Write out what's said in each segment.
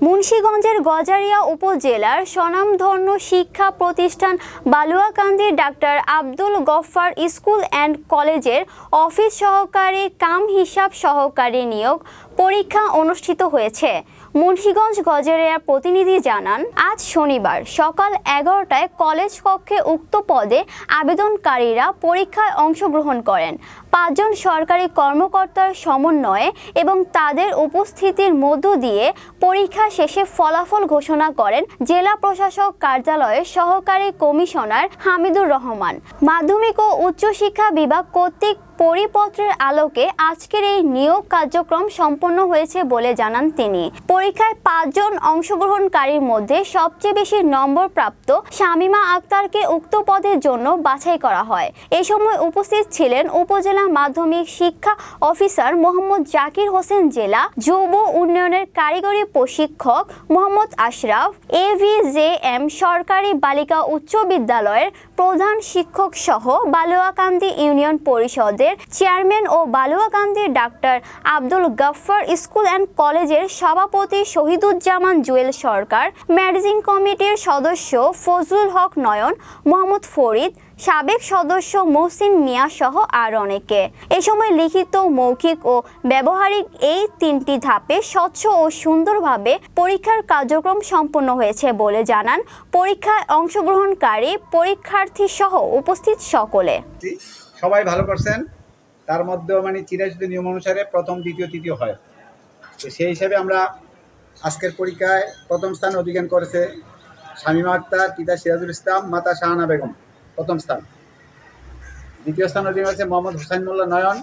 মুন্সিগঞ্জের গজারিয়া উপজেলার স্বনামধন্য শিক্ষা প্রতিষ্ঠান বালুয়াকান্দির doctor Abdul Gaffar school and কলেজের অফিস সহকারী কাম হিসাব সহকারী নিয়োগ পরীক্ষা অনুষ্ঠিত হয়েছে। মুন্সিগঞ্জ গজারিয়ার প্রতিনিধি জানান, আজ শনিবার সকাল 11টায় কলেজ কক্ষে উক্ত পদে আবেদনকারীরা পরীক্ষায় অংশগ্রহণ করেন। 5 জন সরকারি কর্মকর্তার সমন্বয়ে এবং তাদের উপস্থিতির মধ্য দিয়ে পরীক্ষা শেষে ফলাফল ঘোষণা করেন জেলা প্রশাসক কার্যালয়ের সহকারী কমিশনার হামিদুর রহমান। মাধ্যমিক ও উচ্চশিক্ষা বিভাগ কর্তৃক পরিপত্রের আলোকে আজকের এই নিয়োগ কার্যক্রম সম্পন্ন হয়েছে বলে জানান তিনি। পরীক্ষায় 5 জন অংশগ্রহণকারীর মধ্যে সবচেয়ে বেশি নম্বর প্রাপ্ত শামিমা আক্তারকে উক্ত পদের জন্য বাছাই করা হয়। এই সময় উপস্থিত ছিলেন উপজেলা মাধ্যমিক শিক্ষা অফিসার মোহাম্মদ জাকির হোসেন, জেলা যুব উন্নয়নের কারিগরি প্রশিক্ষক মোহাম্মদ আশরাফ, AVJM সরকারি বালিকা উচ্চ বিদ্যালয়ের প্রধান শিক্ষক সহ বালুয়াকান্দি ইউনিয়ন পরিষদের চেয়ারম্যান ও বালুয়াকান্দির doctor Abdul Gaffar school and কলেজের সভাপতি শহীদুজ্জামান জুয়েল সরকার, ম্যানেজিং কমিটির সদস্য ফজলুল হক নয়ন, মোহাম্মদ ফরিদ, সাবেক সদস্য মহসিন মিয়া সহ আর অনেকে। এ সময় লিখিত, মৌখিক ও ব্যবহারিক এই 3টি ধাপে স্বচ্ছ ও সুন্দরভাবে পরীক্ষার কার্যক্রম সম্পন্ন হয়েছে বলে জানান পরীক্ষায় অংশগ্রহণকারী পরীক্ষার্থী সহ উপস্থিত সকলে। সবাই ভালো করছেন, তার মধ্যেও চিরায়ত নিয়ম অনুসারে প্রথম, দ্বিতীয়, তৃতীয় হয়। তো সেই হিসাবে আমরা আজকের পরীক্ষায় প্রথম স্থান অধিকার করেছে শামিমা আক্তার, পিতা সিরাজুল ইসলাম, মাতা শাহানা বেগম প্রথম স্থান। দ্বিতীয় স্থান অধিকার করেছে মোহাম্মদ হুসাইন মোল্লা নয়ন,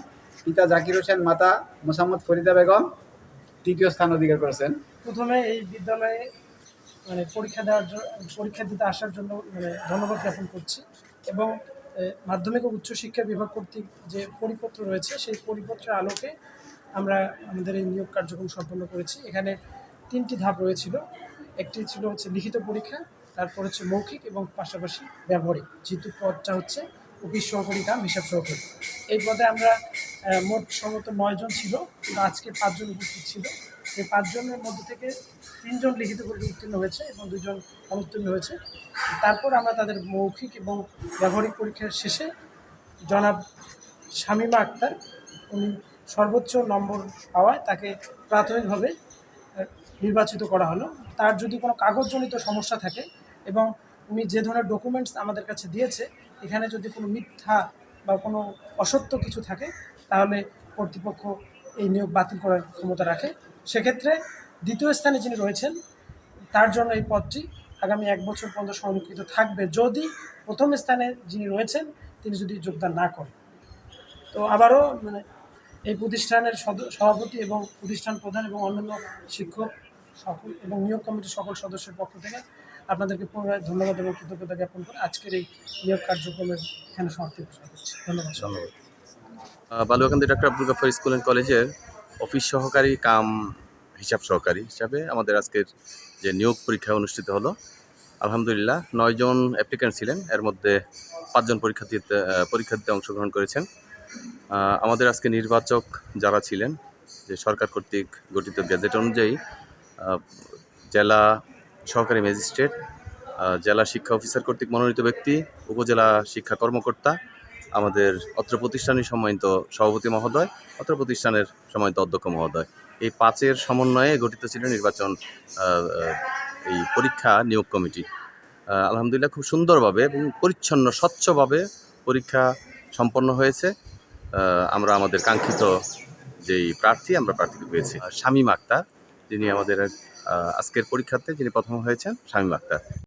পিতা জাকির হোসেন, মাতা মোসাম্মদ ফরিদা বেগম তৃতীয় স্থান অধিকার করেছেন। প্রথমে এই বিদ্যালয়ে পরীক্ষা দিতে আসার জন্য ধন্যবাদ জ্ঞাপন করছি এবং মাধ্যমিক ও উচ্চশিক্ষা বিভাগ কর্তৃক যে পরিপত্র রয়েছে সেই পরিপত্রের আলোকে আমরা আমাদের এই নিয়োগ কার্যক্রম সম্পন্ন করেছি। এখানে 3টি ধাপ রয়েছিল। একটি ছিল লিখিত পরীক্ষা, তারপর মৌখিক এবং পাশাপাশি ব্যবহারিক। যেহেতু পদটা অফিস সহকারী কাম হিসাব সহকারী, এই পদে আমরা মোট সম্ভবত 9 জন ছিল, কিন্তু আজকে 5 জন উপস্থিত ছিল। এই 5 জনের মধ্যে থেকে 3 জন লিখিত পরীক্ষা উত্তীর্ণ হয়েছে এবং 2 জন অনুত্তীর্ণ হয়েছে। তারপর আমরা তাদের মৌখিক এবং ব্যবহারিক পরীক্ষার শেষে জনাব শামিমা আক্তার, উনি সর্বোচ্চ নম্বর পাওয়ায় তাকে প্রাথমিকভাবে নির্বাচিত করা হলো। তার যদি কোনো কাগজজনিত সমস্যা থাকে এবং উনি যে ধরনের ডকুমেন্টস আমাদের কাছে দিয়েছে, এখানে যদি কোনো মিথ্যা বা কোনো অসত্য কিছু থাকে তাহলে কর্তৃপক্ষ এই নিয়োগ বাতিল করার ক্ষমতা রাখে। সেক্ষেত্রে দ্বিতীয় স্থানে যিনি রয়েছেন তার জন্য এই পদটি আগামী 1 বছর পর্যন্ত সংরক্ষিত থাকবে, যদি প্রথম স্থানে যিনি রয়েছেন তিনি যদি যোগদান না করেন। তো আবারও এই প্রতিষ্ঠানের সভাপতি এবং প্রতিষ্ঠান প্রধান এবং অন্যান্য শিক্ষক সকল এবং নিয়োগ কমিটির সকল সদস্যের পক্ষ থেকে আপনাদেরকে পুনরায় ধন্যবাদ এবং কৃতজ্ঞতা জ্ঞাপন করে আজকের এই নিয়োগ কার্যক্রমের এখানে সমাপ্তি ঘোষণা করছি। ধন্যবাদ। Baluakandi doctor Abdul Gaffar school and কলেজের অফিস সহকারী কাম হিসাব সহকারী হিসাবে আমাদের আজকের যে নিয়োগ পরীক্ষা অনুষ্ঠিত হলো, আলহামদুলিল্লাহ 9 জন অ্যাপ্লিক্যান্ট ছিলেন, এর মধ্যে 5 জন পরীক্ষার্থীতে অংশগ্রহণ করেছেন। আমাদের আজকে নির্বাচক যারা ছিলেন, যে সরকার কর্তৃক গঠিত গ্যাজেট অনুযায়ী জেলা সহকারী ম্যাজিস্ট্রেট, জেলা শিক্ষা অফিসার কর্তৃক মনোনীত ব্যক্তি, উপজেলা শিক্ষা কর্মকর্তা, আমাদের অত্র প্রতিষ্ঠানের সম্মানিত সভাপতি মহোদয়, অত্র প্রতিষ্ঠানের সম্মানিত অধ্যক্ষ মহোদয়, এই 5-এর সমন্বয়ে গঠিত ছিল নির্বাচন এই পরীক্ষা নিয়োগ কমিটি। আলহামদুলিল্লাহ খুব সুন্দরভাবে এবং পরিচ্ছন্ন স্বচ্ছভাবে পরীক্ষা সম্পন্ন হয়েছে। আমরা আমাদের কাঙ্ক্ষিত যেই প্রার্থী আমরা প্রার্থীকে পেয়েছি শামিমা আক্তার, যিনি আমাদের আজকের পরীক্ষাতে যিনি প্রথম হয়েছেন শামিমা আক্তার।